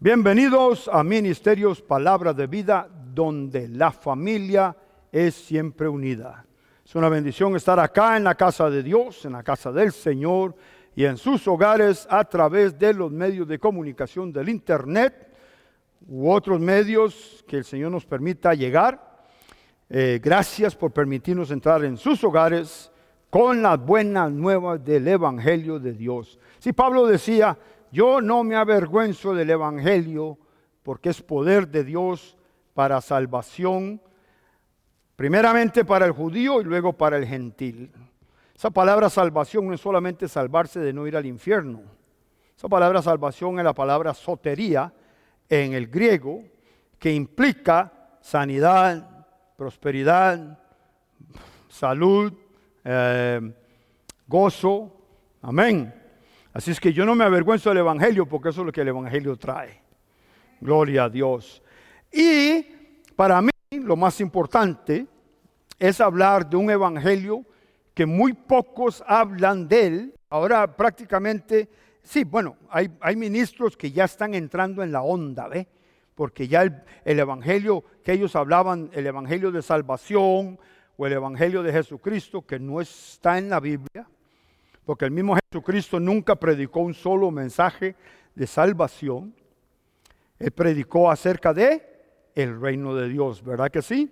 Bienvenidos a Ministerios Palabra de Vida, donde la familia es siempre unida. Es una bendición estar acá en la casa de Dios, en la casa del Señor y en sus hogares a través de los medios de comunicación del Internet u otros medios que el Señor nos permita llegar. Gracias por permitirnos entrar en sus hogares con las buenas nuevas del Evangelio de Dios. Si Pablo decía: yo no me avergüenzo del Evangelio, porque es poder de Dios para salvación, primeramente para el judío y luego para el gentil. Esa palabra salvación no es solamente salvarse de no ir al infierno. Esa palabra salvación es la palabra sotería en el griego, que implica sanidad, prosperidad, salud, gozo. Amén. Así es que yo no me avergüenzo del Evangelio, porque eso es lo que el Evangelio trae. Gloria a Dios. Y para mí lo más importante es hablar de un Evangelio que muy pocos hablan de él. Ahora prácticamente, sí, bueno, hay ministros que ya están entrando en la onda, ¿ve? Porque ya el Evangelio que ellos hablaban, el Evangelio de salvación o el Evangelio de Jesucristo, que no está en la Biblia, porque el mismo Jesucristo nunca predicó un solo mensaje de salvación. Él predicó acerca de el reino de Dios, ¿verdad que sí?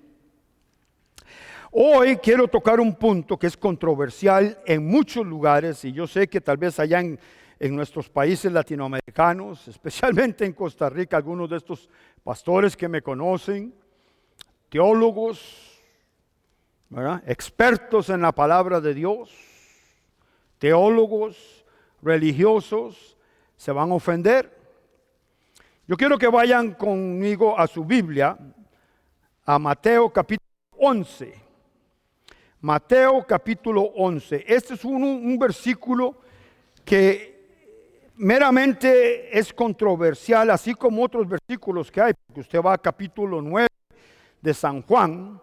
Hoy quiero tocar un punto que es controversial en muchos lugares, y yo sé que tal vez allá en nuestros países latinoamericanos, especialmente en Costa Rica, algunos de estos pastores que me conocen, teólogos, ¿verdad?, expertos en la palabra de Dios, teólogos, religiosos, se van a ofender. Yo quiero que vayan conmigo a su Biblia, a Mateo capítulo 11. Mateo capítulo 11. Este es un versículo que meramente es controversial, así como otros versículos que hay, porque usted va a capítulo 9 de San Juan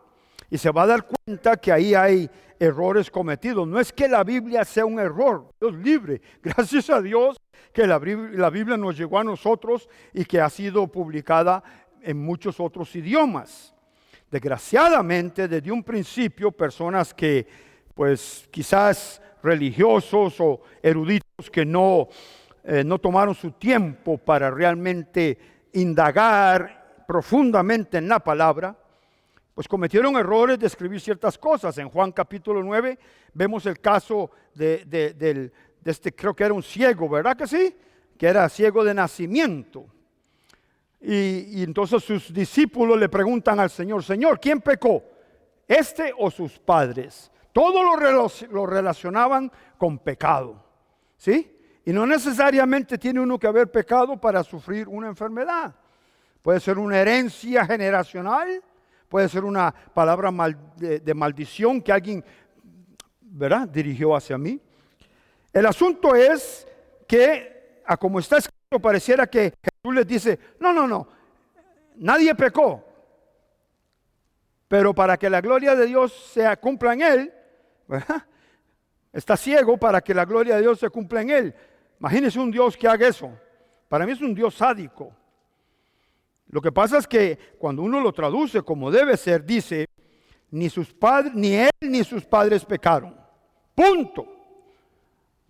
y se va a dar cuenta que ahí hay errores cometidos. No es que la Biblia sea un error, Dios libre. Gracias a Dios que la Biblia nos llegó a nosotros y que ha sido publicada en muchos otros idiomas. Desgraciadamente, desde un principio, personas que pues quizás religiosos o eruditos que no tomaron su tiempo para realmente indagar profundamente en la palabra, pues cometieron errores de escribir ciertas cosas. En Juan capítulo 9 vemos el caso de este, creo que era un ciego, ¿verdad que sí? Que era ciego de nacimiento. Y entonces sus discípulos le preguntan al Señor: Señor, ¿quién pecó? ¿Este o sus padres? Todo lo relacionaban con pecado, ¿sí? Y no necesariamente tiene uno que haber pecado para sufrir una enfermedad. Puede ser una herencia generacional, puede ser una palabra de maldición que alguien, ¿verdad?, dirigió hacia mí. El asunto es que, a como está escrito, pareciera que Jesús les dice: no, nadie pecó. Pero para que la gloria de Dios se cumpla en él, ¿verdad?, está ciego para que la gloria de Dios se cumpla en él. Imagínense un Dios que haga eso. Para mí es un Dios sádico. Lo que pasa es que cuando uno lo traduce como debe ser, dice: ni él ni sus padres pecaron. Punto.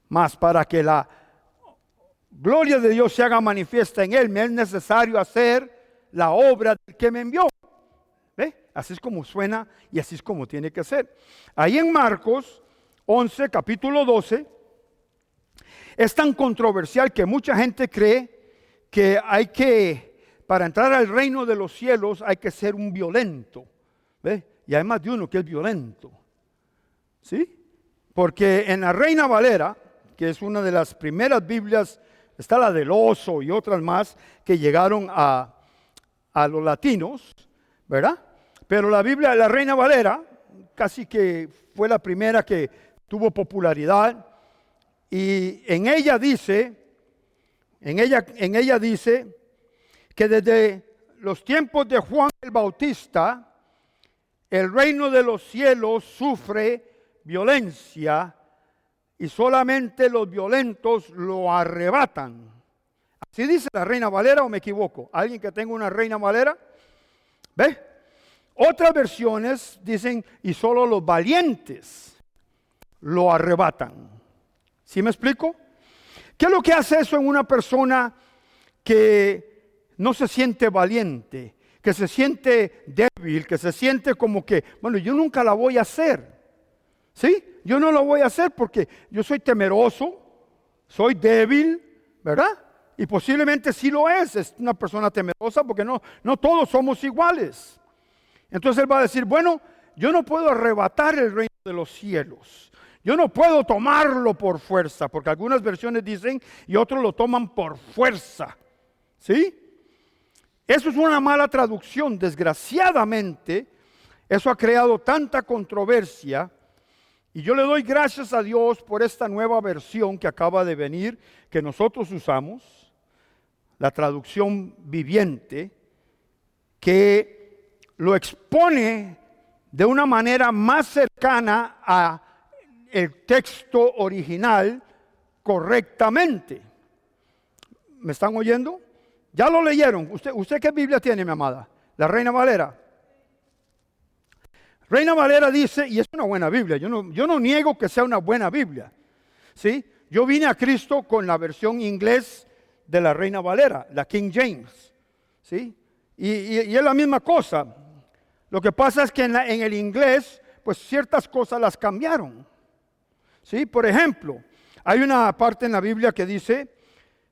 Mas para que la gloria de Dios se haga manifiesta en él, me es necesario hacer la obra del que me envió. ¿Ve? Así es como suena y así es como tiene que ser. Ahí en Marcos 11, capítulo 12, es tan controversial que mucha gente cree que para entrar al reino de los cielos hay que ser un violento. ¿Ve? Y hay más de uno que es violento. ¿Sí? Porque en la Reina Valera, que es una de las primeras Biblias, está la del oso y otras más que llegaron a los latinos, ¿verdad? Pero la Biblia de la Reina Valera casi que fue la primera que tuvo popularidad, y en ella dice que desde los tiempos de Juan el Bautista, el reino de los cielos sufre violencia y solamente los violentos lo arrebatan. ¿Sí dice la Reina Valera o me equivoco? ¿Alguien que tenga una Reina Valera? ¿Ve? Otras versiones dicen, y solo los valientes lo arrebatan. ¿Sí me explico? ¿Qué es lo que hace eso en una persona que no se siente valiente, que se siente débil, que se siente como que, bueno, yo nunca la voy a hacer? ¿Sí? Yo no lo voy a hacer porque yo soy temeroso, soy débil, ¿verdad? Y posiblemente sí lo es una persona temerosa porque no todos somos iguales. Entonces él va a decir, bueno, yo no puedo arrebatar el reino de los cielos. Yo no puedo tomarlo por fuerza, porque algunas versiones dicen y otros lo toman por fuerza. ¿Sí? Eso es una mala traducción. Desgraciadamente, eso ha creado tanta controversia. Y yo le doy gracias a Dios por esta nueva versión que acaba de venir, que nosotros usamos, la traducción viviente, que lo expone de una manera más cercana a el texto original correctamente. ¿Me están oyendo? ¿Ya lo leyeron? ¿Usted qué Biblia tiene, mi amada? ¿La Reina Valera? Reina Valera dice, y es una buena Biblia, yo no niego que sea una buena Biblia, ¿sí? Yo vine a Cristo con la versión inglés de la Reina Valera, la King James, ¿sí? Y es la misma cosa. Lo que pasa es que en el inglés, pues ciertas cosas las cambiaron, ¿sí? Por ejemplo, hay una parte en la Biblia que dice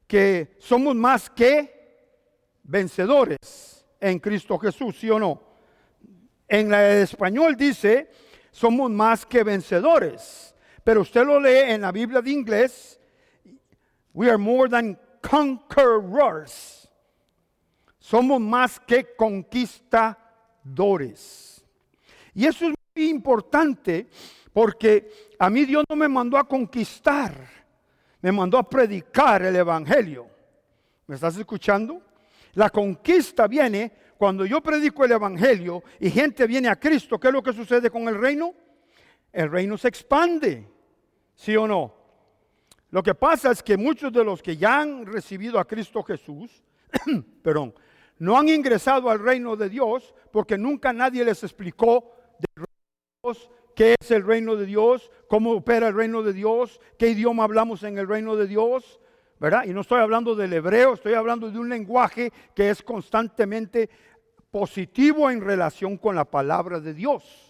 que somos más que vencedores en Cristo Jesús, ¿sí o no? En el español dice, somos más que vencedores. Pero usted lo lee en la Biblia de inglés, we are more than conquerors. Somos más que conquistadores. Y eso es muy importante porque a mí Dios no me mandó a conquistar, me mandó a predicar el Evangelio. ¿Me estás escuchando? La conquista viene cuando yo predico el Evangelio y gente viene a Cristo. ¿Qué es lo que sucede con el reino? El reino se expande, ¿sí o no? Lo que pasa es que muchos de los que ya han recibido a Cristo Jesús, perdón, no han ingresado al reino de Dios porque nunca nadie les explicó del reino de Dios, qué es el reino de Dios, cómo opera el reino de Dios, qué idioma hablamos en el reino de Dios, ¿verdad? Y no estoy hablando del hebreo, estoy hablando de un lenguaje que es constantemente positivo en relación con la palabra de Dios.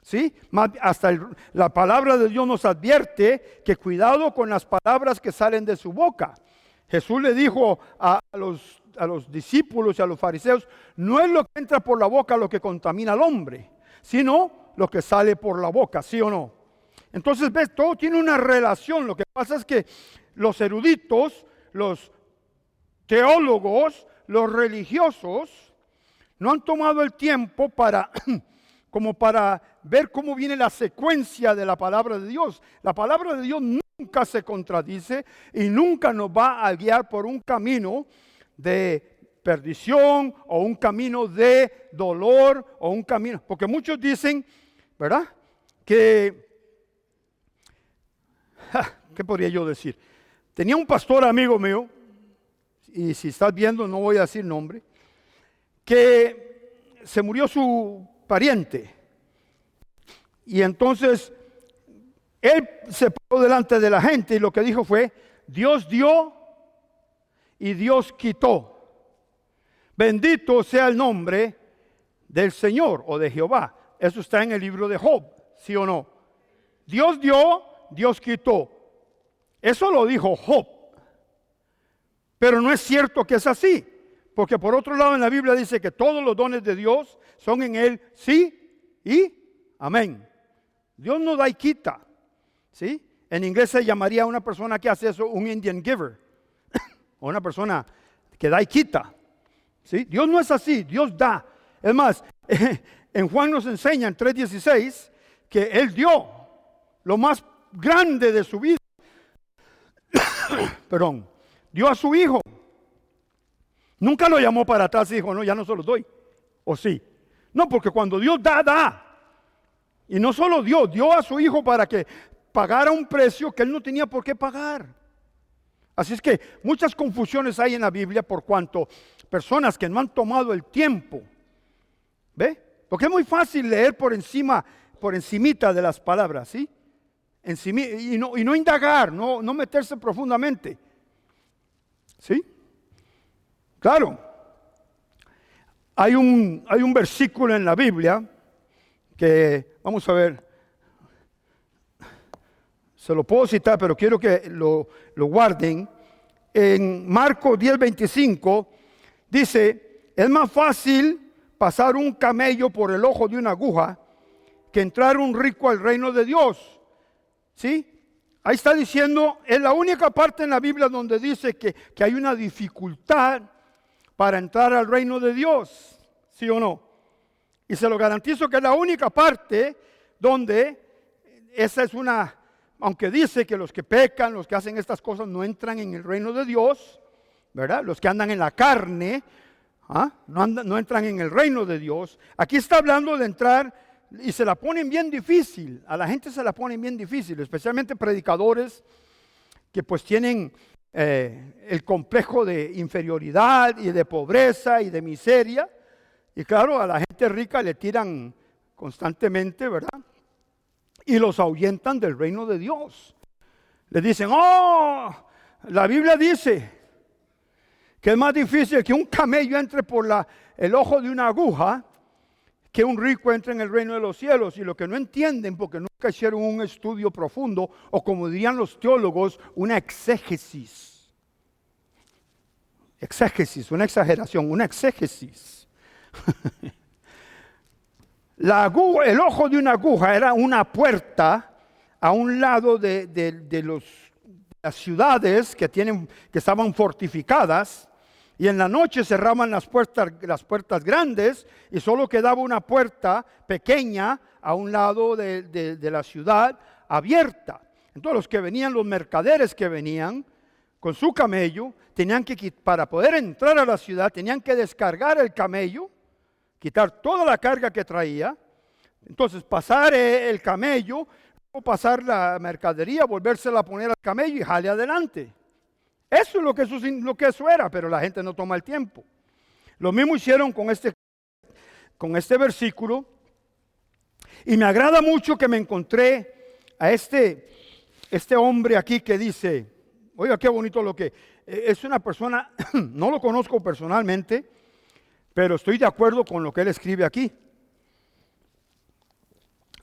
¿Sí? Hasta la palabra de Dios nos advierte que cuidado con las palabras que salen de su boca. Jesús le dijo a los discípulos y a los fariseos, no es lo que entra por la boca lo que contamina al hombre, sino lo que sale por la boca, ¿sí o no? Entonces, ves, todo tiene una relación. Lo que pasa es que los eruditos, los teólogos, los religiosos, no han tomado el tiempo para ver cómo viene la secuencia de la palabra de Dios. La palabra de Dios nunca se contradice y nunca nos va a guiar por un camino de perdición o un camino de dolor o un camino. Porque muchos dicen, ¿verdad? ¿Qué podría yo decir? Tenía un pastor amigo mío, y si estás viendo no voy a decir nombre, que se murió su pariente. Y entonces él se paró delante de la gente y lo que dijo fue, Dios dio y Dios quitó. Bendito sea el nombre del Señor o de Jehová. Eso está en el libro de Job, ¿sí o no? Dios dio, Dios quitó. Eso lo dijo Job. Pero no es cierto que es así. Porque por otro lado en la Biblia dice que todos los dones de Dios son en Él sí y amén. Dios no da y quita, ¿sí? En inglés se llamaría a una persona que hace eso un Indian giver, o una persona que da y quita, ¿sí? Dios no es así, Dios da. Es más, en Juan nos enseña en 3:16 que Él dio lo más grande de su vida. Perdón, dio a su Hijo. Nunca lo llamó para atrás y dijo, no, ya no se los doy. ¿O sí? No, porque cuando Dios da, da. Y no solo dio a su Hijo para que pagara un precio que Él no tenía por qué pagar. Así es que muchas confusiones hay en la Biblia por cuanto personas que no han tomado el tiempo, ¿ve? Porque es muy fácil leer por encimita de las palabras, ¿sí? Y no indagar, no meterse profundamente, ¿sí? Claro, hay un versículo en la Biblia que, vamos a ver, se lo puedo citar, pero quiero que lo guarden. En Marcos 10:25 dice, es más fácil pasar un camello por el ojo de una aguja que entrar un rico al reino de Dios. ¿Sí? Ahí está diciendo, es la única parte en la Biblia donde dice que hay una dificultad para entrar al reino de Dios. ¿Sí o no? Y se lo garantizo que es la única parte donde esa es una... Aunque dice que los que pecan, los que hacen estas cosas no entran en el reino de Dios, ¿verdad? Los que andan en la carne, no entran en el reino de Dios. Aquí está hablando de entrar y se la ponen bien difícil. A la gente se la ponen bien difícil, especialmente predicadores que pues tienen el complejo de inferioridad y de pobreza y de miseria. Y claro, a la gente rica le tiran constantemente, ¿verdad? Y los ahuyentan del reino de Dios. Le dicen, la Biblia dice que es más difícil que un camello entre por el ojo de una aguja que un rico entre en el reino de los cielos. Y lo que no entienden, porque nunca hicieron un estudio profundo, o como dirían los teólogos, una exégesis. Exégesis, una exageración, una exégesis. El ojo de una aguja era una puerta a un lado de las ciudades que estaban fortificadas, y en la noche cerraban las puertas grandes y solo quedaba una puerta pequeña a un lado de la ciudad abierta. Entonces los que venían, los mercaderes que venían con su camello, para poder entrar a la ciudad, tenían que descargar el camello, quitar toda la carga que traía, entonces pasar el camello, o pasar la mercadería, volvérsela a poner al camello y jale adelante. Eso es lo que eso era, pero la gente no toma el tiempo. Lo mismo hicieron con este versículo, y me agrada mucho que me encontré a este hombre aquí que dice, oiga qué bonito es una persona, no lo conozco personalmente, pero estoy de acuerdo con lo que él escribe aquí.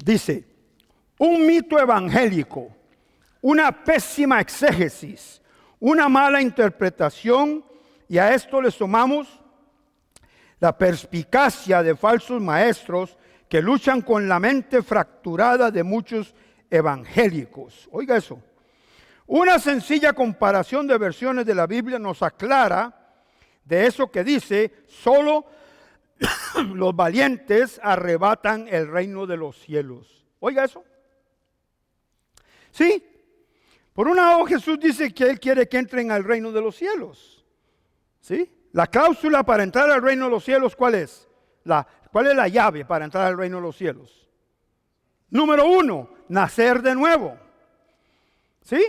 Dice, un mito evangélico, una pésima exégesis, una mala interpretación, y a esto le sumamos la perspicacia de falsos maestros que luchan con la mente fracturada de muchos evangélicos. Oiga eso. Una sencilla comparación de versiones de la Biblia nos aclara de eso que dice, solo los valientes arrebatan el reino de los cielos. Oiga eso. Sí, por un lado Jesús dice que Él quiere que entren al reino de los cielos. ¿Sí? La cláusula para entrar al reino de los cielos, ¿cuál es? ¿Cuál es la llave para entrar al reino de los cielos? Número 1, nacer de nuevo. ¿Sí?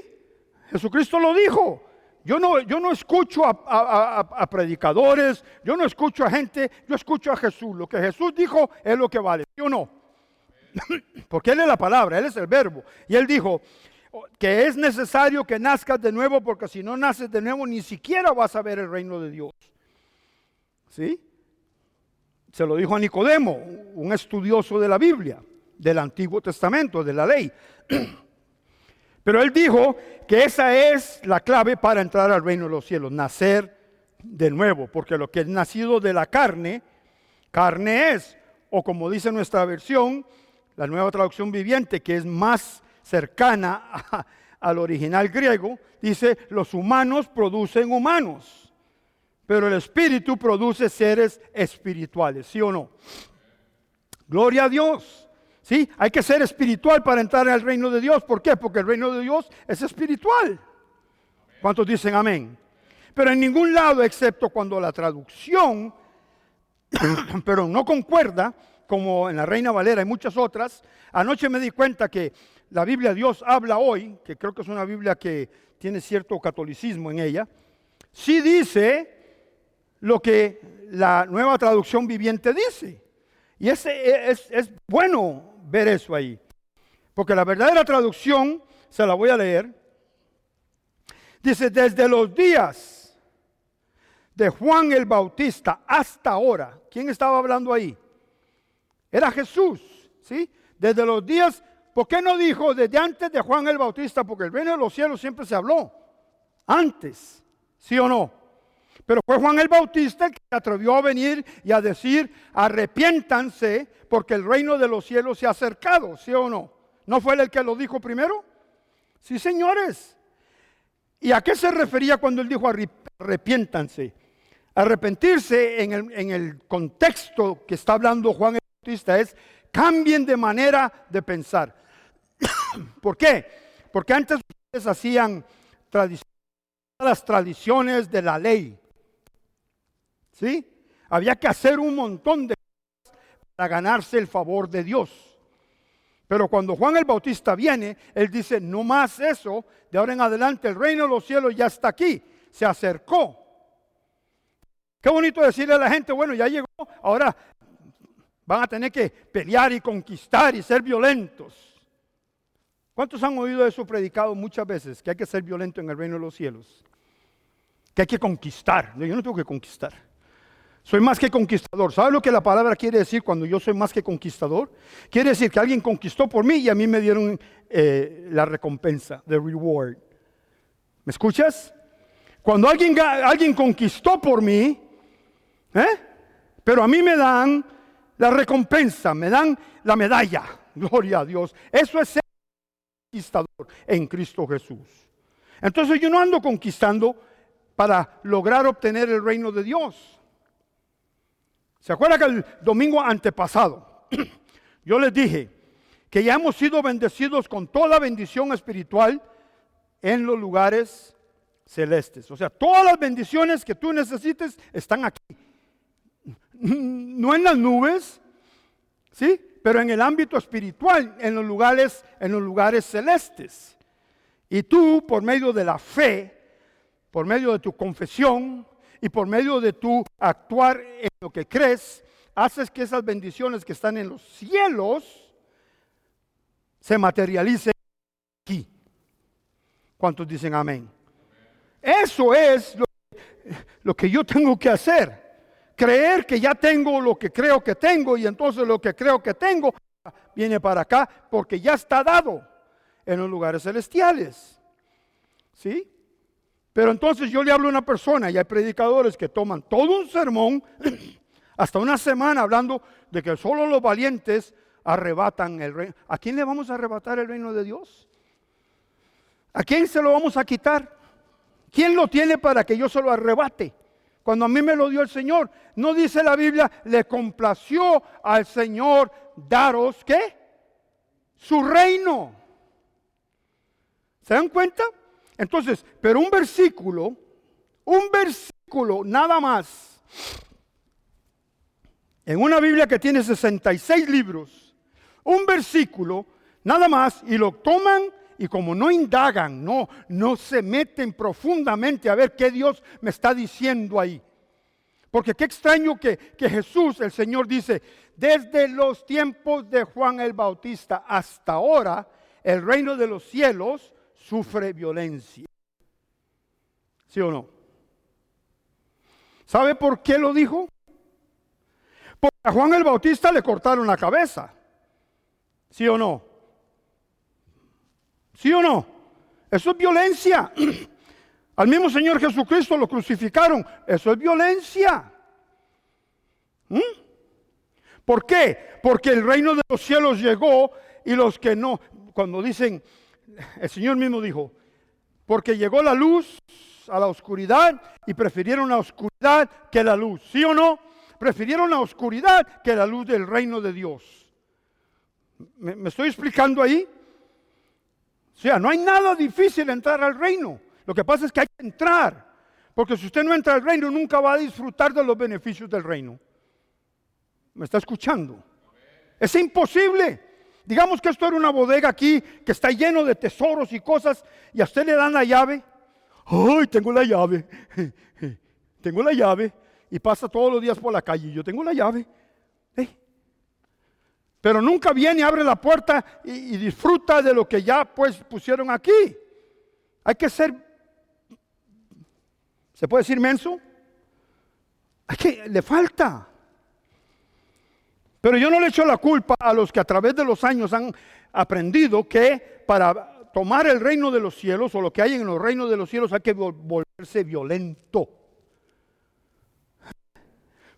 Jesucristo lo dijo. Yo no escucho a predicadores, yo no escucho a gente, yo escucho a Jesús. Lo que Jesús dijo es lo que vale, ¿sí o no? Porque Él es la palabra, Él es el verbo. Y Él dijo que es necesario que nazcas de nuevo, porque si no naces de nuevo ni siquiera vas a ver el reino de Dios. ¿Sí? Se lo dijo a Nicodemo, un estudioso de la Biblia, del Antiguo Testamento, de la ley. Pero Él dijo que esa es la clave para entrar al reino de los cielos, nacer de nuevo, porque lo que es nacido de la carne es, o como dice nuestra versión, la Nueva Traducción Viviente, que es más cercana al original griego, dice, los humanos producen humanos, pero el Espíritu produce seres espirituales, ¿sí o no? Gloria a Dios. ¿Sí? Hay que ser espiritual para entrar al reino de Dios. ¿Por qué? Porque el reino de Dios es espiritual. ¿Cuántos dicen amén? Pero en ningún lado, excepto cuando la traducción pero no concuerda, como en la Reina Valera y muchas otras. Anoche me di cuenta que la Biblia Dios habla hoy, que creo que es una Biblia que tiene cierto catolicismo en ella, sí dice lo que la Nueva Traducción Viviente dice. Y es bueno ver eso ahí. Porque la verdadera traducción, se la voy a leer, dice: desde los días de Juan el Bautista hasta ahora. ¿Quién estaba hablando ahí? Era Jesús, ¿sí? Desde los días, ¿por qué no dijo desde antes de Juan el Bautista? Porque el reino de los cielos siempre se habló antes, ¿sí o no? Pero fue Juan el Bautista el que se atrevió a venir y a decir: arrepiéntanse porque el reino de los cielos se ha acercado, ¿sí o no? ¿No fue él el que lo dijo primero? Sí, señores. ¿Y a qué se refería cuando él dijo arrepiéntanse? Arrepentirse en el contexto que está hablando Juan el Bautista es: cambien de manera de pensar. ¿Por qué? Porque antes ustedes hacían las tradiciones de la ley, ¿sí? Había que hacer un montón de cosas para ganarse el favor de Dios. Pero cuando Juan el Bautista viene, él dice: no más eso, de ahora en adelante el reino de los cielos ya está aquí, se acercó. Qué bonito decirle a la gente: bueno, ya llegó, ahora van a tener que pelear y conquistar y ser violentos. ¿Cuántos han oído eso predicado muchas veces? Que hay que ser violento en el reino de los cielos, que hay que conquistar. No, yo no tengo que conquistar. Soy más que conquistador. ¿Sabes lo que la palabra quiere decir cuando yo soy más que conquistador? Quiere decir que alguien conquistó por mí y a mí me dieron la recompensa, the reward. ¿Me escuchas? Cuando alguien conquistó por mí, pero a mí me dan la recompensa, me dan la medalla. Gloria a Dios. Eso es ser conquistador en Cristo Jesús. Entonces yo no ando conquistando para lograr obtener el reino de Dios. ¿Se acuerdan que el domingo antepasado yo les dije que ya hemos sido bendecidos con toda bendición espiritual en los lugares celestes? O sea, todas las bendiciones que tú necesites están aquí. No en las nubes, ¿sí? Pero en el ámbito espiritual, en los lugares celestes. Y tú, por medio de la fe, por medio de tu confesión y por medio de tu actuar en lo que crees, haces que esas bendiciones que están en los cielos se materialicen aquí. ¿Cuántos dicen amén? Eso es lo que yo tengo que hacer. Creer que ya tengo lo que creo que tengo, y entonces lo que creo que tengo viene para acá porque ya está dado en los lugares celestiales. ¿Sí? Pero entonces yo le hablo a una persona, y hay predicadores que toman todo un sermón, hasta una semana, hablando de que solo los valientes arrebatan el reino. ¿A quién le vamos a arrebatar el reino de Dios? ¿A quién se lo vamos a quitar? ¿Quién lo tiene para que yo se lo arrebate? Cuando a mí me lo dio el Señor, ¿no dice la Biblia: le complació al Señor daros, ¿qué? Su reino. ¿Se dan cuenta? Entonces, pero un versículo nada más, en una Biblia que tiene 66 libros, un versículo nada más, y lo toman y como no indagan, no se meten profundamente a ver qué Dios me está diciendo ahí. Porque qué extraño que Jesús, el Señor, dice: desde los tiempos de Juan el Bautista hasta ahora, el reino de los cielos sufre violencia. ¿Sí o no? ¿Sabe por qué lo dijo? Porque a Juan el Bautista le cortaron la cabeza. ¿Sí o no? ¿Sí o no? Eso es violencia. Al mismo Señor Jesucristo lo crucificaron. Eso es violencia. ¿Por qué? Porque el reino de los cielos llegó, y los que no, cuando dicen, el Señor mismo dijo: porque llegó la luz a la oscuridad y prefirieron la oscuridad que la luz. ¿Sí o no? Prefirieron la oscuridad que la luz del reino de Dios. ¿Me estoy explicando ahí? O sea, no hay nada difícil entrar al reino. Lo que pasa es que hay que entrar. Porque si usted no entra al reino, nunca va a disfrutar de los beneficios del reino. ¿Me está escuchando? Es imposible. Digamos que esto era una bodega aquí que está lleno de tesoros y cosas y a usted le dan la llave. ¡Ay, tengo la llave! Tengo la llave. Y pasa todos los días por la calle. Yo tengo la llave. Pero nunca viene y abre la puerta y disfruta de lo que ya pues pusieron aquí. Hay que ser, ¿se puede decir menso? Le falta. Pero yo no le echo la culpa a los que a través de los años han aprendido que para tomar el reino de los cielos o lo que hay en los reinos de los cielos hay que volverse violento.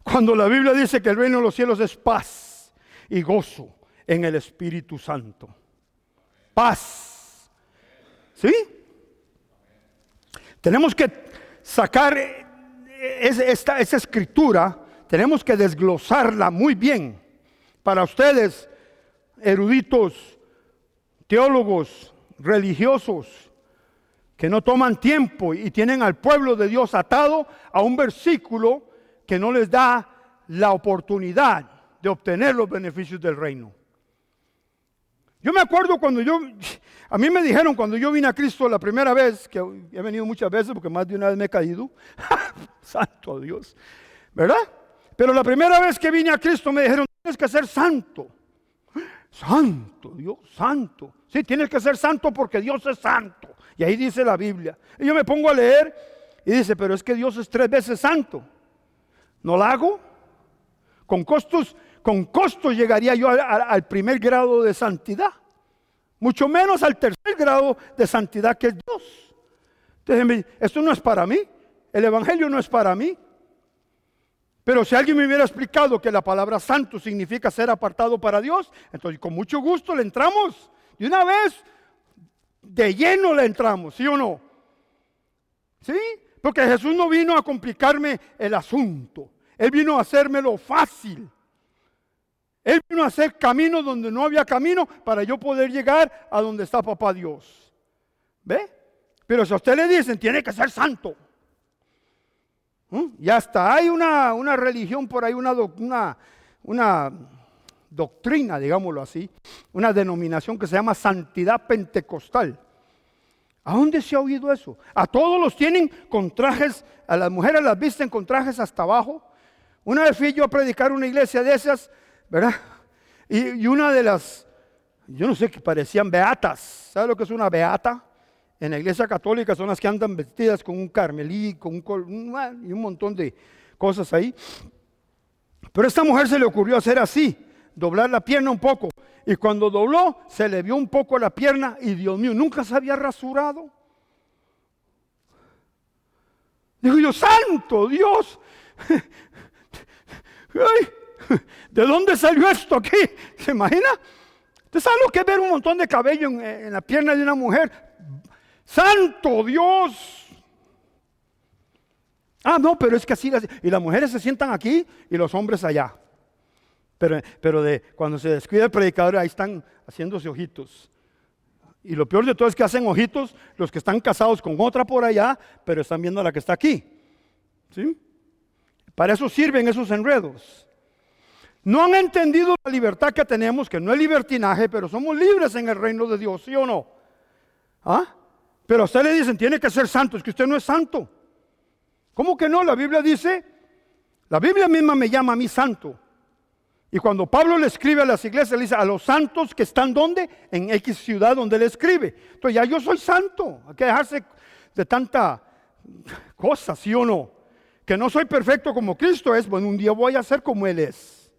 Cuando la Biblia dice que el reino de los cielos es paz y gozo en el Espíritu Santo. Paz. ¿Sí? Tenemos que sacar esa escritura, tenemos que desglosarla muy bien. Para ustedes, eruditos, teólogos, religiosos, que no toman tiempo y tienen al pueblo de Dios atado a un versículo que no les da la oportunidad de obtener los beneficios del reino. Yo me acuerdo a mí me dijeron cuando yo vine a Cristo la primera vez, que he venido muchas veces porque más de una vez me he caído, santo Dios, ¿verdad? Pero la primera vez que vine a Cristo me dijeron, tienes que ser santo. Santo, Dios, santo. Sí, tienes que ser santo porque Dios es santo. Y ahí dice la Biblia. Y yo me pongo a leer y dice, pero es que Dios es 3 veces santo. ¿No lo hago? Con costos llegaría yo al primer grado de santidad. Mucho menos al tercer grado de santidad que es Dios. Entonces, esto no es para mí. El Evangelio no es para mí. Pero si alguien me hubiera explicado que la palabra santo significa ser apartado para Dios, entonces con mucho gusto le entramos. De una vez, de lleno le entramos, ¿sí o no? ¿Sí? Porque Jesús no vino a complicarme el asunto. Él vino a hacérmelo fácil. Él vino a hacer camino donde no había camino para yo poder llegar a donde está Papá Dios. ¿Ve? Pero si a usted le dicen, tiene que ser santo. Y hasta hay una religión por ahí, una doctrina, digámoslo así, una denominación que se llama santidad pentecostal. ¿A dónde se ha oído eso? A todos los tienen con trajes, a las mujeres las visten con trajes hasta abajo. Una vez fui yo a predicar una iglesia de esas, ¿verdad? Y una de las, yo no sé, que parecían beatas. ¿Sabe lo que es una beata? En la iglesia católica son las que andan vestidas con un carmelí, y un montón de cosas ahí. Pero a esta mujer se le ocurrió hacer así, doblar la pierna un poco. Y cuando dobló, se le vio un poco la pierna y Dios mío, nunca se había rasurado. Digo yo, santo Dios, ¿de dónde salió esto aquí? ¿Se imagina? ¿Usted sabe lo que es ver un montón de cabello en la pierna de una mujer? ¡Santo Dios! Ah, no, pero es que así, y las mujeres se sientan aquí y los hombres allá. Pero cuando se descuida el predicador, ahí están haciéndose ojitos. Y lo peor de todo es que hacen ojitos los que están casados con otra por allá, pero están viendo a la que está aquí. ¿Sí? Para eso sirven esos enredos. No han entendido la libertad que tenemos, que no es libertinaje, pero somos libres en el reino de Dios, ¿sí o no? ¿Ah? Pero a usted le dicen, tiene que ser santo, es que usted no es santo. ¿Cómo que no? La Biblia dice, la Biblia misma me llama a mí santo. Y cuando Pablo le escribe a las iglesias, le dice a los santos que están ¿dónde? En X ciudad donde él escribe. Entonces ya yo soy santo, hay que dejarse de tanta cosa, ¿sí o no? Que no soy perfecto como Cristo es, bueno, un día voy a ser como Él es.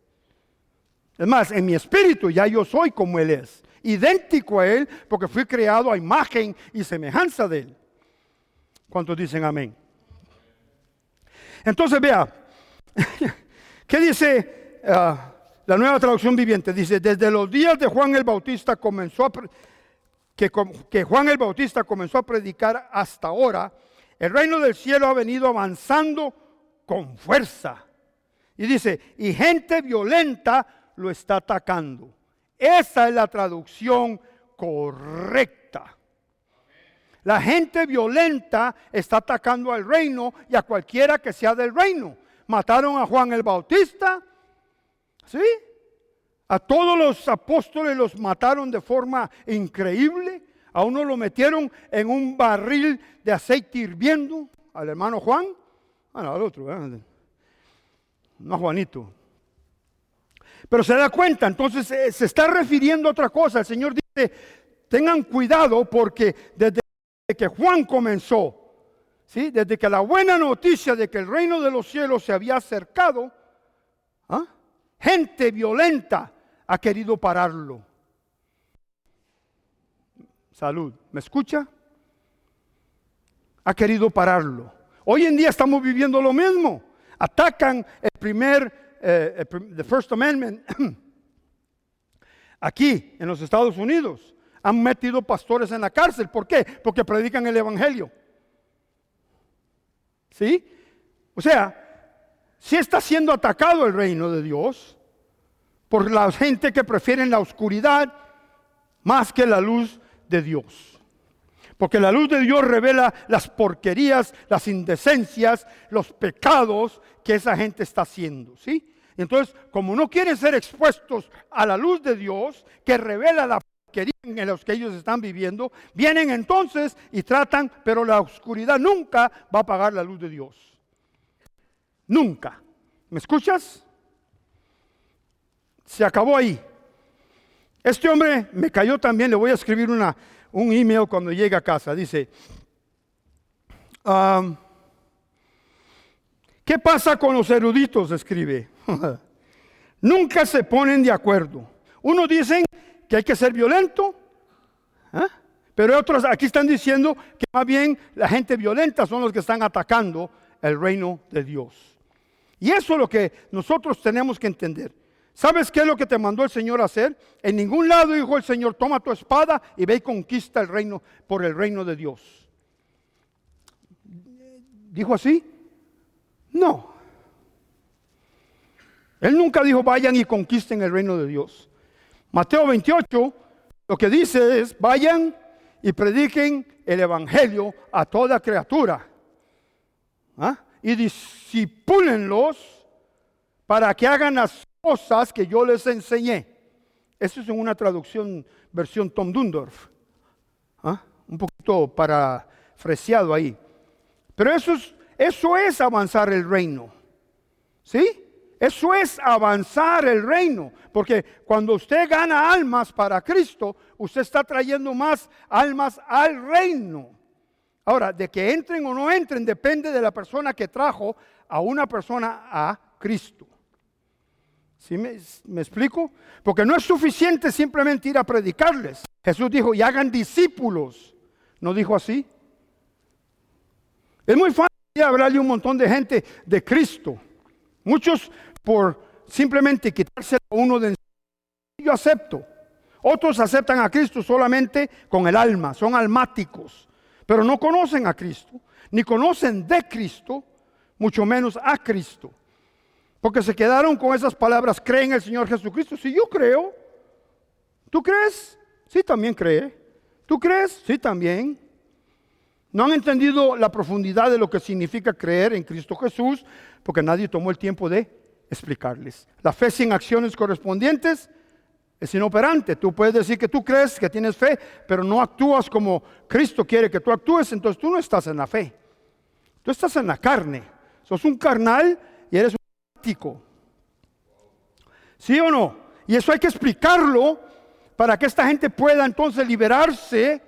Es más, en mi espíritu ya yo soy como Él es. Idéntico a Él, porque fui creado a imagen y semejanza de Él. ¿Cuántos dicen amén? Entonces vea, ¿qué dice la Nueva Traducción Viviente? Dice, desde los días de Juan el Bautista que Juan el Bautista comenzó a predicar hasta ahora, el reino del cielo ha venido avanzando con fuerza. Y dice, y gente violenta lo está atacando. Esa es la traducción correcta. La gente violenta está atacando al reino y a cualquiera que sea del reino. Mataron a Juan el Bautista, ¿sí? A todos los apóstoles los mataron de forma increíble. A uno lo metieron en un barril de aceite hirviendo, al hermano Juan, bueno, al otro, no a Juanito. Pero se da cuenta, entonces se está refiriendo a otra cosa. El Señor dice, tengan cuidado porque desde que Juan comenzó, ¿sí? Desde que la buena noticia de que el reino de los cielos se había acercado, gente violenta ha querido pararlo. Salud, ¿me escucha? Ha querido pararlo. Hoy en día estamos viviendo lo mismo. Atacan the First Amendment aquí en los Estados Unidos. Han metido pastores en la cárcel. ¿Por qué? Porque predican el evangelio. ¿Sí? O sea, sí está siendo atacado el reino de Dios por la gente que prefiere la oscuridad más que la luz de Dios. Porque la luz de Dios revela las porquerías, las indecencias, los pecados que esa gente está haciendo, ¿sí? Entonces, como no quieren ser expuestos a la luz de Dios, que revela la porquería en los que ellos están viviendo, vienen entonces y tratan, pero la oscuridad nunca va a apagar la luz de Dios. Nunca. ¿Me escuchas? Se acabó ahí. Este hombre me cayó también, le voy a escribir un email cuando llegue a casa. Dice, ¿qué pasa con los eruditos? Escribe. Nunca se ponen de acuerdo. Unos dicen que hay que ser violento, pero otros aquí están diciendo que más bien la gente violenta son los que están atacando el reino de Dios. Y eso es lo que nosotros tenemos que entender. ¿Sabes qué es lo que te mandó el Señor a hacer? En ningún lado dijo el Señor, toma tu espada y ve y conquista el reino por el reino de Dios. ¿Dijo así? No. Él nunca dijo, vayan y conquisten el reino de Dios. Mateo 28, lo que dice es, vayan y prediquen el evangelio a toda criatura. Y discipúlenlos para que hagan las cosas que yo les enseñé. Eso es en una traducción, versión Tom Dundorf. Un poquito parafraseado ahí. Pero eso es avanzar el reino. ¿Sí? Eso es avanzar el reino. Porque cuando usted gana almas para Cristo, usted está trayendo más almas al reino. Ahora, de que entren o no entren, depende de la persona que trajo a una persona a Cristo. ¿Sí me explico? Porque no es suficiente simplemente ir a predicarles. Jesús dijo, y hagan discípulos. ¿No dijo así? Es muy fácil hablarle a un montón de gente de Cristo. Muchos por simplemente quitárselo a uno de encima. Yo acepto. Otros aceptan a Cristo solamente con el alma. Son almáticos. Pero no conocen a Cristo. Ni conocen de Cristo. Mucho menos a Cristo. Porque se quedaron con esas palabras, creen en el Señor Jesucristo. Si yo creo, ¿tú crees? Sí, también cree. ¿Tú crees? Sí, también. No han entendido la profundidad de lo que significa creer en Cristo Jesús, porque nadie tomó el tiempo de explicarles. La fe sin acciones correspondientes es inoperante. Tú puedes decir que tú crees, que tienes fe, pero no actúas como Cristo quiere que tú actúes, entonces tú no estás en la fe. Tú estás en la carne. Sos un carnal y eres un práctico. ¿Sí o no? Y eso hay que explicarlo para que esta gente pueda entonces liberarse,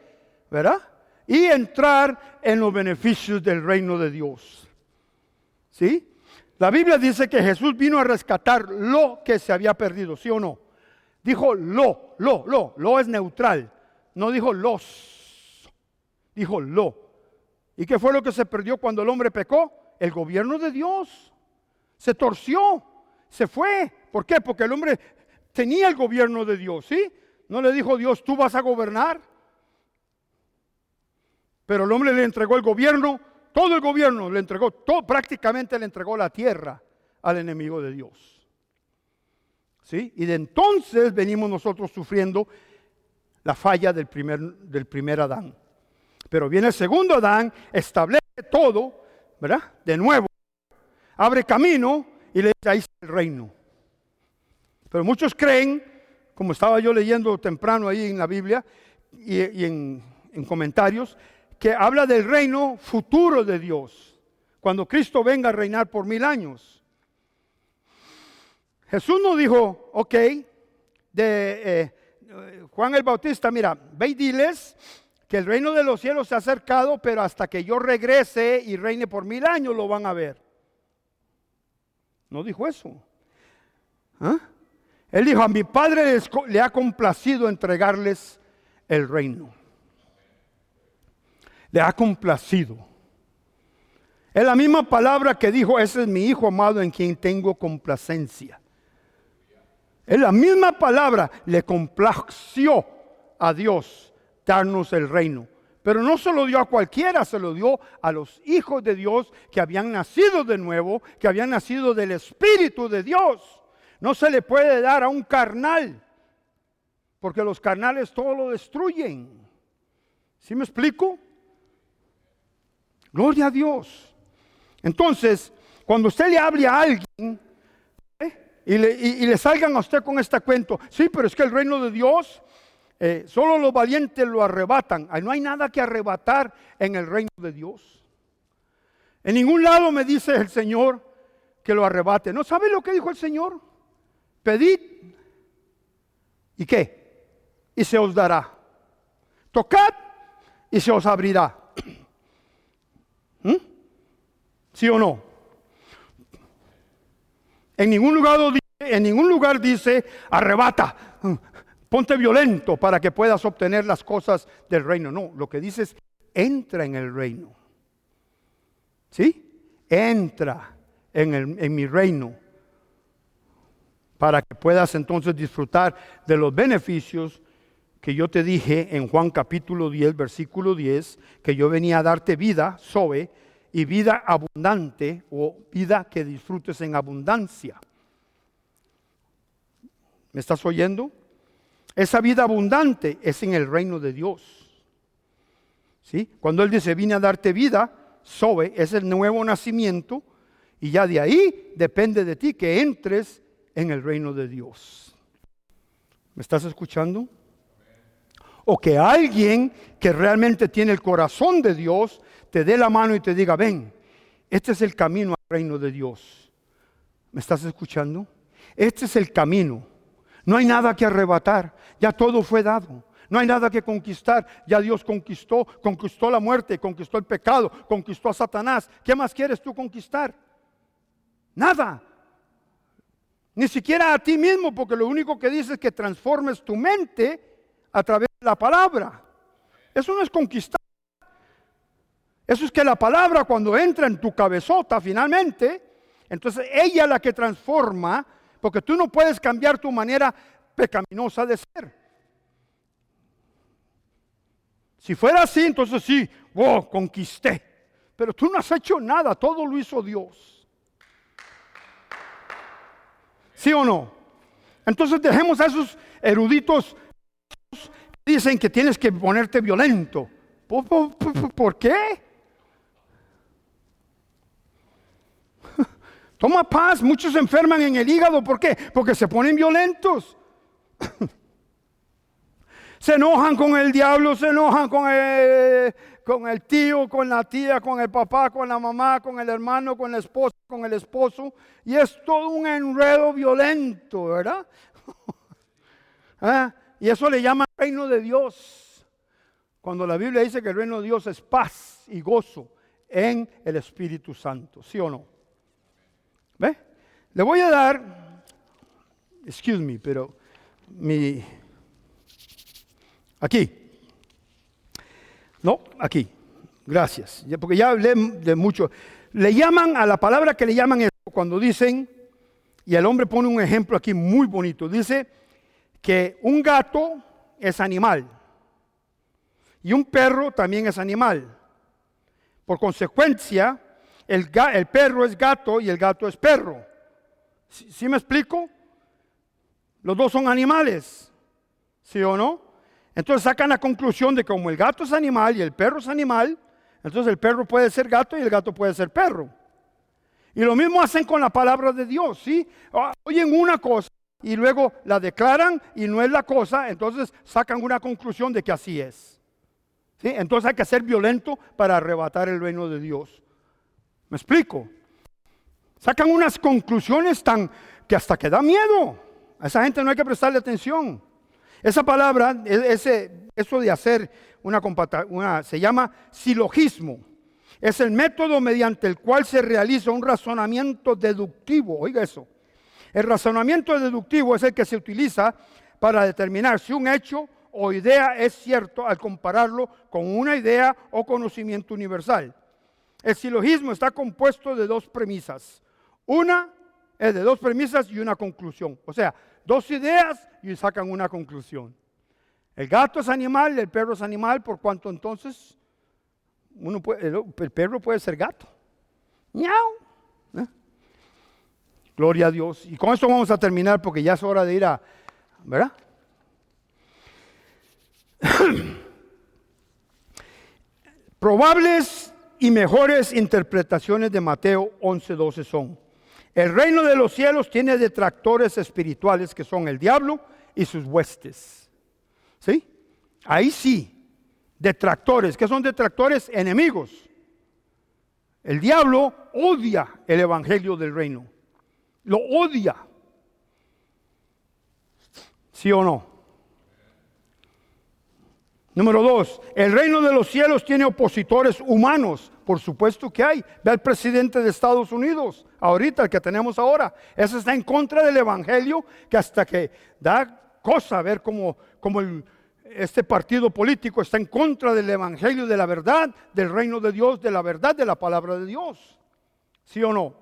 ¿verdad? Y entrar en los beneficios del reino de Dios. ¿Sí? La Biblia dice que Jesús vino a rescatar lo que se había perdido, ¿sí o no? Dijo lo es neutral. No dijo los, dijo lo. ¿Y qué fue lo que se perdió cuando el hombre pecó? El gobierno de Dios. Se torció, se fue. ¿Por qué? Porque el hombre tenía el gobierno de Dios, ¿sí? No le dijo Dios, tú vas a gobernar. Pero el hombre le entregó el gobierno, todo el gobierno le entregó, prácticamente le entregó la tierra al enemigo de Dios. ¿Sí? Y de entonces venimos nosotros sufriendo la falla del primer Adán. Pero viene el segundo Adán, establece todo, ¿verdad? De nuevo, abre camino y le dice, ahí está el reino. Pero muchos creen como estaba yo leyendo temprano ahí en la Biblia y en comentarios, que habla del reino futuro de Dios, cuando Cristo venga a reinar por 1000 años. Jesús no dijo, ok, Juan el Bautista, mira, ve y diles que el reino de los cielos se ha acercado, pero hasta que yo regrese y reine por 1000 años lo van a ver. No dijo eso. ¿Ah? Él dijo, a mi Padre le ha complacido entregarles el reino. Le ha complacido. Es la misma palabra que dijo, ese es mi Hijo amado en quien tengo complacencia. Es la misma palabra, le complació a Dios darnos el reino. Pero no se lo dio a cualquiera, se lo dio a los hijos de Dios que habían nacido de nuevo, que habían nacido del Espíritu de Dios. No se le puede dar a un carnal, porque los carnales todo lo destruyen. ¿Sí me explico? Gloria a Dios. Entonces, cuando usted le hable a alguien y le salgan a usted con este cuento, sí, pero es que el reino de Dios, solo los valientes lo arrebatan. No hay nada que arrebatar en el reino de Dios. En ningún lado me dice el Señor que lo arrebate. ¿No sabe lo que dijo el Señor? Pedid, ¿y qué? Y se os dará. Tocad y se os abrirá. ¿Sí o no? En ningún lugar dice arrebata, ponte violento para que puedas obtener las cosas del reino. No, lo que dice es entra en el reino. ¿Sí? Entra en mi reino para que puedas entonces disfrutar de los beneficios que yo te dije en Juan capítulo 10, versículo 10, que yo venía a darte vida, Zoe, y vida abundante, o vida que disfrutes en abundancia. ¿Me estás oyendo? Esa vida abundante es en el reino de Dios. ¿Sí? Cuando Él dice, vine a darte vida, Zoe, es el nuevo nacimiento, y ya de ahí depende de ti que entres en el reino de Dios. ¿Me estás escuchando? O que alguien que realmente tiene el corazón de Dios te dé la mano y te diga, ven, este es el camino al reino de Dios. ¿Me estás escuchando? Este es el camino. No hay nada que arrebatar, ya todo fue dado. No hay nada que conquistar, ya Dios conquistó la muerte, conquistó el pecado, conquistó a Satanás. ¿Qué más quieres tú conquistar? Nada. Ni siquiera a ti mismo, porque lo único que dice es que transformes tu mente a través de la palabra. Eso no es conquistar. Eso es que la palabra cuando entra en tu cabezota finalmente, entonces ella es la que transforma, porque tú no puedes cambiar tu manera pecaminosa de ser. Si fuera así, entonces sí, wow, conquisté. Pero tú no has hecho nada, todo lo hizo Dios. ¿Sí o no? Entonces dejemos a esos eruditos que dicen que tienes que ponerte violento. ¿Por qué? Toma paz, muchos se enferman en el hígado. ¿Por qué? Porque se ponen violentos. Se enojan con el diablo, se enojan con el tío, con la tía, con el papá, con la mamá, con el hermano, con la esposa, con el esposo. Y es todo un enredo violento, ¿verdad? Y eso le llama reino de Dios. Cuando la Biblia dice que el reino de Dios es paz y gozo en el Espíritu Santo. ¿Sí o no? ¿Ve? Le voy a dar, excuse me, pero aquí. No, aquí. Gracias. Porque ya hablé de mucho. Le llaman a la palabra que le llaman eso cuando dicen, y el hombre pone un ejemplo aquí muy bonito. Dice que un gato es animal y un perro también es animal. Por consecuencia, el perro es gato y el gato es perro. ¿Sí me explico? Los dos son animales. ¿Sí o no? Entonces sacan la conclusión de que como el gato es animal y el perro es animal, entonces el perro puede ser gato y el gato puede ser perro. Y lo mismo hacen con la palabra de Dios, ¿sí? Oyen una cosa y luego la declaran y no es la cosa, entonces sacan una conclusión de que así es. ¿Sí? Entonces hay que ser violento para arrebatar el reino de Dios. ¿Me explico? Sacan unas conclusiones que hasta que da miedo. A esa gente no hay que prestarle atención. Esa palabra, eso de hacer se llama silogismo. Es el método mediante el cual se realiza un razonamiento deductivo. Oiga eso. El razonamiento deductivo es el que se utiliza para determinar si un hecho o idea es cierto al compararlo con una idea o conocimiento universal. El silogismo está compuesto de dos premisas. Una es de dos premisas y una conclusión. O sea, dos ideas y sacan una conclusión. El gato es animal, el perro es animal, por cuanto entonces el perro puede ser gato. ¡Miau! Gloria a Dios. Y con esto vamos a terminar porque ya es hora de ir a, ¿verdad? Probables y mejores interpretaciones de Mateo 11:12 son: el reino de los cielos tiene detractores espirituales que son el diablo y sus huestes. ¿Sí? Ahí sí, detractores. ¿Qué son detractores? Enemigos. El diablo odia el evangelio del reino. Lo odia. ¿Sí o no? Número 2, el reino de los cielos tiene opositores humanos. Por supuesto que hay. Ve al presidente de Estados Unidos, ahorita, el que tenemos ahora. Ese está en contra del evangelio, que hasta que da cosa ver cómo este partido político está en contra del evangelio, de la verdad, del reino de Dios, de la verdad de la palabra de Dios. ¿Sí o no?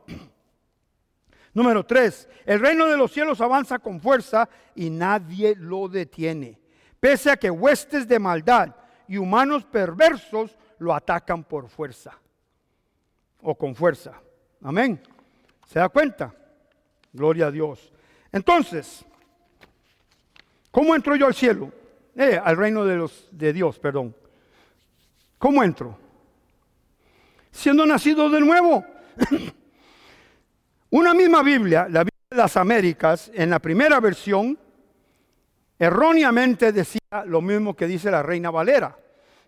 Número 3, el reino de los cielos avanza con fuerza y nadie lo detiene. Pese a que huestes de maldad y humanos perversos lo atacan por fuerza o con fuerza. Amén. ¿Se da cuenta? Gloria a Dios. Entonces, ¿cómo entro yo al cielo? Al reino de Dios, perdón. ¿Cómo entro? Siendo nacido de nuevo. Una misma Biblia, la Biblia de las Américas, en la primera versión, erróneamente decía lo mismo que dice la Reina Valera.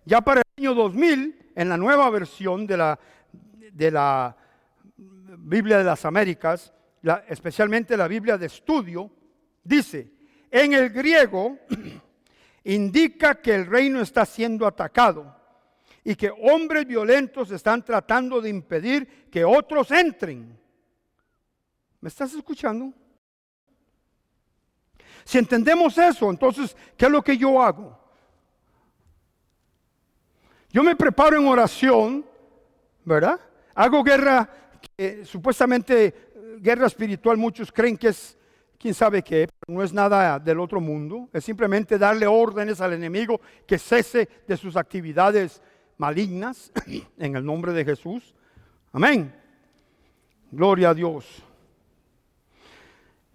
Ya para el año 2000, en la nueva versión de la Biblia de las Américas, especialmente la Biblia de estudio, dice, en el griego indica que el reino está siendo atacado y que hombres violentos están tratando de impedir que otros entren. ¿Me estás escuchando? Si entendemos eso, entonces, ¿qué es lo que yo hago? Yo me preparo en oración, ¿verdad? Hago guerra, supuestamente guerra espiritual, muchos creen que es, quién sabe qué, pero no es nada del otro mundo. Es simplemente darle órdenes al enemigo que cese de sus actividades malignas, en el nombre de Jesús. Amén. Gloria a Dios.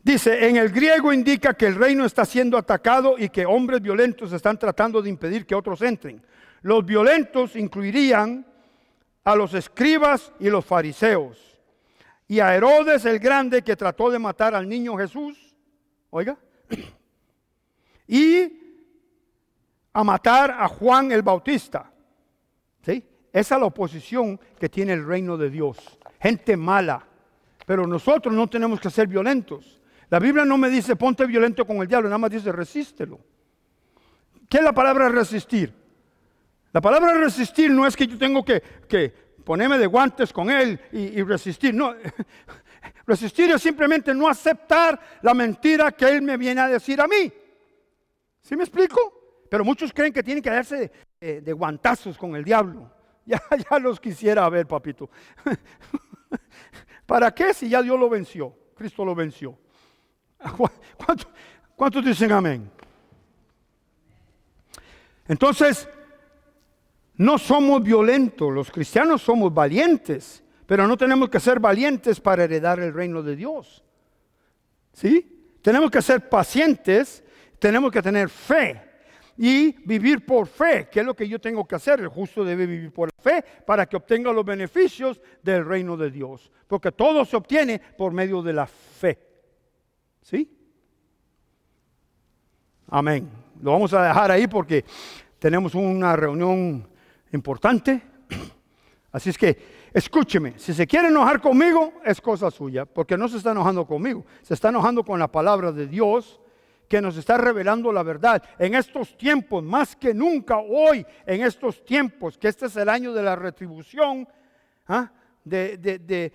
Dice, en el griego indica que el reino está siendo atacado y que hombres violentos están tratando de impedir que otros entren. Los violentos incluirían a los escribas y los fariseos, y a Herodes el Grande, que trató de matar al niño Jesús, oiga, y a matar a Juan el Bautista. ¿Sí? Esa es la oposición que tiene el reino de Dios. Gente mala, pero nosotros no tenemos que ser violentos. La Biblia no me dice ponte violento con el diablo, nada más dice resístelo. ¿Qué es la palabra resistir? La palabra resistir no es que yo tengo que ponerme de guantes con él y resistir. No, resistir es simplemente no aceptar la mentira que él me viene a decir a mí. ¿Sí me explico? Pero muchos creen que tienen que darse de guantazos con el diablo. Ya los quisiera ver, papito. ¿Para qué si ya Dios lo venció? Cristo lo venció. ¿Cuántos dicen amén? Entonces, no somos violentos, los cristianos somos valientes, pero no tenemos que ser valientes para heredar el reino de Dios. ¿Sí? Tenemos que ser pacientes, tenemos que tener fe y vivir por fe, que es lo que yo tengo que hacer. El justo debe vivir por fe para que obtenga los beneficios del reino de Dios, porque todo se obtiene por medio de la fe. ¿Sí? Amén. Lo vamos a dejar ahí porque tenemos una reunión importante. Así es que, escúcheme, si se quiere enojar conmigo, es cosa suya, porque no se está enojando conmigo, se está enojando con la palabra de Dios, que nos está revelando la verdad. En estos tiempos, más que nunca hoy, en estos tiempos, que este es el año de la retribución, de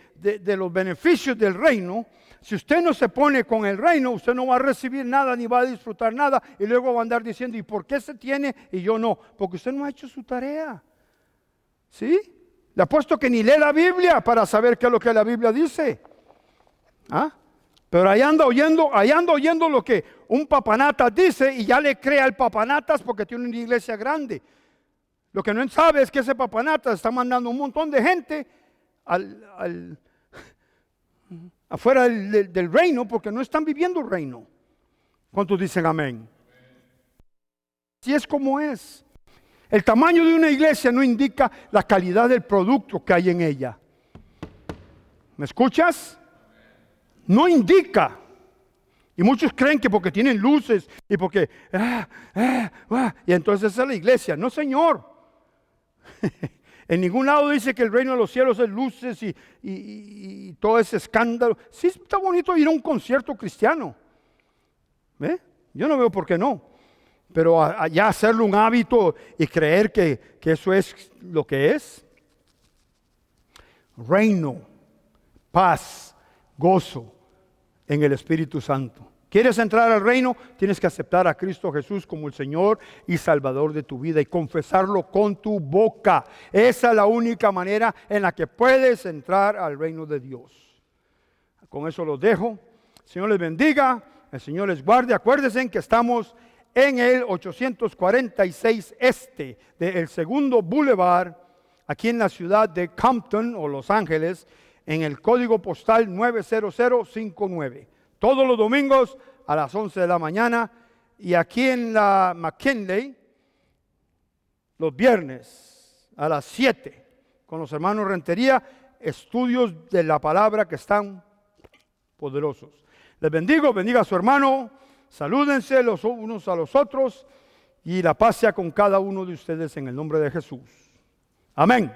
los beneficios del reino. Si usted no se pone con el reino, usted no va a recibir nada, ni va a disfrutar nada, y luego va a andar diciendo, ¿y por qué se tiene y yo no? Porque usted no ha hecho su tarea. ¿Sí? Le apuesto que ni lee la Biblia para saber qué es lo que la Biblia dice. Pero ahí anda oyendo lo que un papanatas dice y ya le cree al papanatas porque tiene una iglesia grande. Lo que no sabe es que ese papanatas está mandando un montón de gente afuera del reino porque no están viviendo el reino. ¿Cuántos dicen amén? Así es como es. El tamaño de una iglesia no indica la calidad del producto que hay en ella. ¿Me escuchas? No indica. Y muchos creen que porque tienen luces y porque y entonces es la iglesia. No, señor. En ningún lado dice que el reino de los cielos es luces y todo ese escándalo. Sí, está bonito ir a un concierto cristiano. ¿Ve? Yo no veo por qué no. Pero ya hacerlo un hábito y creer que eso es lo que es. Reino, paz, gozo en el Espíritu Santo. ¿Quieres entrar al reino? Tienes que aceptar a Cristo Jesús como el Señor y Salvador de tu vida y confesarlo con tu boca. Esa es la única manera en la que puedes entrar al reino de Dios. Con eso los dejo. El Señor les bendiga, el Señor les guarde. Acuérdense que estamos en el 846 este del segundo Boulevard, aquí en la ciudad de Compton o Los Ángeles, en el código postal 90059. Todos los domingos a las 11 de la mañana y aquí en la McKinley los viernes a las 7 con los hermanos Rentería, estudios de la palabra que están poderosos. Les bendigo, bendiga a su hermano, salúdense los unos a los otros y la paz sea con cada uno de ustedes en el nombre de Jesús. Amén.